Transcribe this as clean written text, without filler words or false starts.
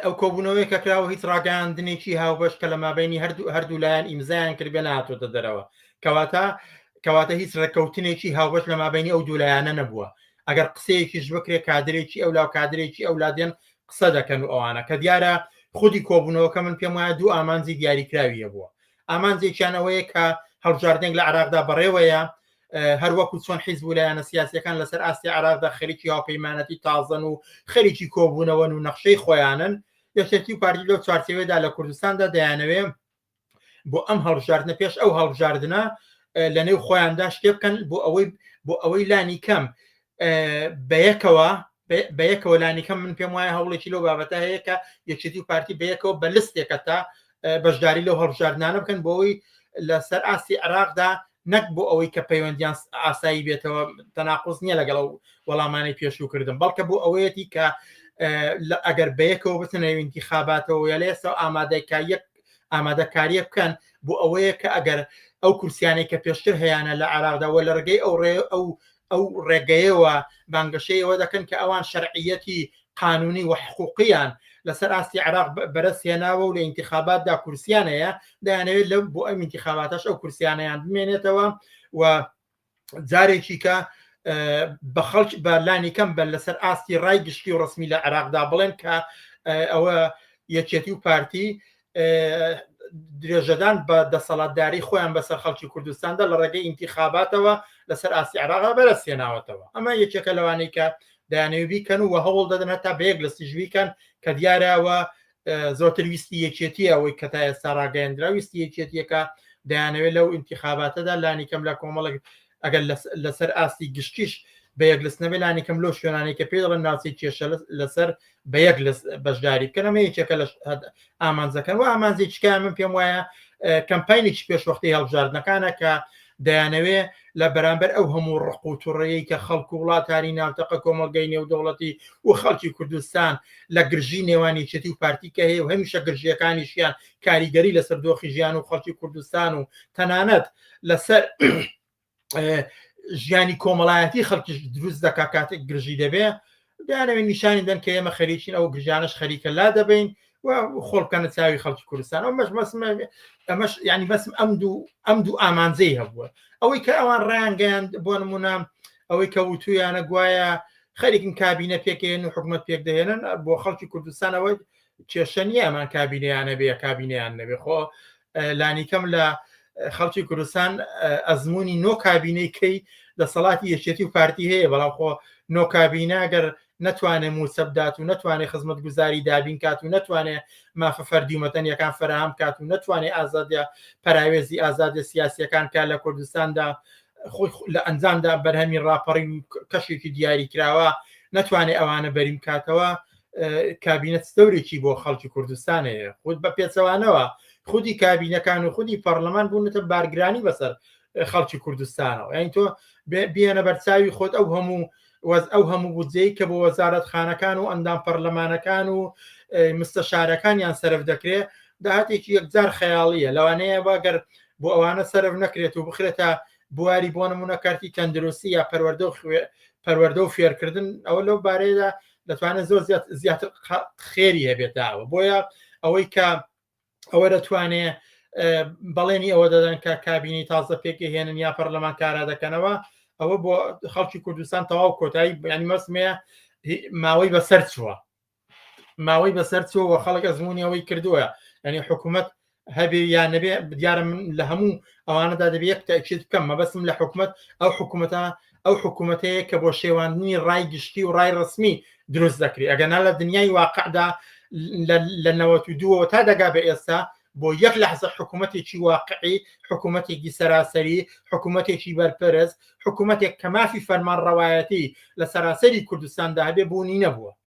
ئەو کۆبوونەوەی کە کراوە هیچ ڕاگەاندنێکی هاوبەش کە لە مابینی هەردوو لایەن ئیمزایان کردبێ نهاتۆتە دەرەوە، کەواتە هیچ ڕێککەوتنێکی هاوبەش لە مابینی ئەو دوولایانە نەبووە. ئەگەر قسەیەکیش بکرێ کادرێکی ئەو لاو کادرێکی ئەولادێن قسە دەکەن و ئەوانە کە دیارە خودی کۆبوونەوەکە من پێم وایە دوو ئامانجی دیاریکراویە بووە. ئامانجێکیانەوەیە کە هەڵبژاردنێک لە عراقدا بەڕێوەیە، هەروەکو چۆن حیزب و لایەنە سیاسیەکان لەسەر ئاستی عراقدا خەریکی هاوپەیمانەتی تازن و خەریکی کۆبوونەوەن و نەخشەی خۆیانن. یەکێتی و پارتی لەو چوارچێوەیەدا لە کوردستاندا دەیانەوێ بۆ ئەم هەڵبژاردنە پێش ئەو هەڵبژاردنە لە نێو خۆیاندا شتێ بکەن بۆ ئەوەی لانی کەم بەیەکەوە لانی کەم من پێم وایە هەوڵێکی لەو بابەتە هەیە کە یەکێتی و پارتی بەیەکەوە بە لستێکە تا بەشداری لەو هەڵبژاردنانە بکەن بۆەوەی لەسەر ئاستی عراقدا نەک بۆ ئەوەی کە پەیوەندیان ئاسایی بێتەوە تەناقوس نییە لەگەڵ وەڵامانی پێشوو کردن، بەڵکە بۆ ئەوەیەتی کە ئەگەر بەیەکەوە بتنەوە انتخاباتەوە یا لە ئێستا ئامادەکاریە بکەن بۆ ئەوەیە کە ئەگەر ئەو کورسیانەی کە پێشتر هەیەە لە عراقداوە لە ڕێگەی ئەو ڕێگەیەوە بانگەشەیەوە دەکەن کە ئەوان شەرعیەتی قانونی و حقوقیان لەسەر ئاستی عراق بەرەسێناوە و لە انتخاباتدا کورسیانەیە دەیانەوێت لەو بۆ ئەم انتخاباتش ئەو کورسیانەیان بمێنێتەوە و جارێکی کە بە خەڵک بە لانی کەم بە لەسەر ئاستی ڕای گشتی و ڕسمی لە عراقدا بڵێن کە ئەوە یەکێتی و پارتی درێژەدان بە دەسەڵاتداری خۆیان بەسەر خەڵکی کوردستاندا لە ڕێگەی انتخاباتەوە لەسەر ئاستی عراقا بەرەسێناوەتەوە. ئەمە یەکێکە لەوانەی کە دایانەوێ بیکەن و هەوڵ دەدەن هەتا بەیەک لەستیش بیکەن کە دیارەوە زۆرتر ویستی یەکێتی ئەوەی کە تا ئێستا ڕاگەیاندرا ویستی یەکێتیەکە دەیانەوێت لەو انتخاباتەدا لانی کەم لە کۆمەڵک ئەگەر لەسەر ئاستی گشتیش بەیەک لەست نەبێ لانی کەم لەو شوێنانەی کە پێ دەڵێن ناوچەی کێشە لەسەر بەیەک بەشداری بکەن. ئەمە یەکێکە لە ئامانجەکان و ئامانجێکیان من پێم وایە کەمپاینێکی پێشوەختی هەڵبژاردنەکانە کە دەیانەوێ لە بەرامبەر ئەو هەموو ڕق و تووڕەیەی کە خەڵک و وڵاتانی ناوتەقە کۆمەلگەی نێودەوڵەتی و خەڵکی کوردستان لە گرژی نێوانی یەکێتی و پارتی کە هەیە و هەمیشە گرژیەکانیشیان کاریگەری لەسەر دۆخی ژیان و خەڵکی کوردستان و تەنانەت لەسەر ژیانی کۆمەڵایەتی خەڵکیش دروست دەکا کاتێک گرژی دەبێ دەیانەوێت نیشانی دەن کە ئێمە خەریکین ئەو گرژانش خەریکە لا دەبین و خۆڵکەنە چاوی خەڵکی کوردستان. ئەمەش ینی بەسم ئەم دوو ئامانجەی هەبووە ئەوەی کە ئەوان ڕیانگەیان بۆ نمونە ئەوەی کە وتویانە گوایە خەریکن کابینە پێکێن و حکومت پێک دەهێنن بۆ خەڵکی کوردستانەوەی کێشە نیە ئەمان کابینەیانە بێ کابینەیان نەبێ خۆ لانیکەم لە خەڵکی کوردستان ئەزمموی نۆ کابینەی کەی دەسەڵاتی یەکێتی و پارتی هەیە بەڵام خۆ نۆ کابینە گەر نتوانێت موسەبدات و نتوانێت خزمەت گوزاری دابین کات و نتوانێت مافە فەردیومەتەنیەکان فراهم کات و نتوانێت ئازادە پەراوێزی ئازادە سیاسیەکان کا لە کوردستاندا خۆی لە ئەنجامدا بەرهەمی ڕاپەڕی کەشێکی دیاری کراوە نتوانێت ئەوانە بەریم کاتەوە کابینەت دەورێکی بۆ خەڵکی کوردستانەیە خود بە پێچەوانەوە خودی کابینەکان و خودی پەرلەمان بوونەتە بارگرانی بەسەر خەڵکی کوردستانەوە یعنی تۆ بێنە بەرچاوی خۆت ئەو هەموو بودجەی کە بۆ وەزارەت خانەکان و ئەندام پەرلەمانەکان و مستەشارەکانیان سەرف دەکرێت داهاتێکی یەکجار خەیاڵیە لەوانەیە واگەر بۆ ئەوانە سەرف نەکرێت و بخرێتە بواری بۆ نمونە کارتی تەندروستی یا پەروەردە و فێرکردن ئەوە لەو بارەیەدا دەتوانێت زۆر زیاتر خێری هەبێتەوە بۆیە ئەوەی کە ئەوە دەتوانێت بەڵێنی ئەوە دەدەن کە کابینی تازە پێکهێنن یا پەرلەمان کارا دەکەنەوە ئەوە بۆ خەڵکی کوردستان تەواو کۆتایی ینی مەسمەیە ماوەی بەسەر چووە خەڵک ئەزمموی ئەوەی کردووە ینی حکوومەت هەبێ یان نەبێ دیارە من لە هەموو ئەوانەدا دەبێت تاکید بکەم مەبەستم لە حکوومەت ئەو حکوومەتەیە کە بۆ شێواندنی ڕای گشتی و ڕای ڕسمی دروست دەکرێت ئەگەنا لە دنیای واقعدا لە 92ەوە تا دەگا بە ئێستا بۆ یەک لەحظە حکوومەتێکی واقعی حکوومەتێکی سەراسەری حکوومەتێکی بەرپەرز حکوومەتێک کە مافی فەرمان ڕەوایەتی لە سەراسەری کوردستاندا هەبێ بوونی نەبووە.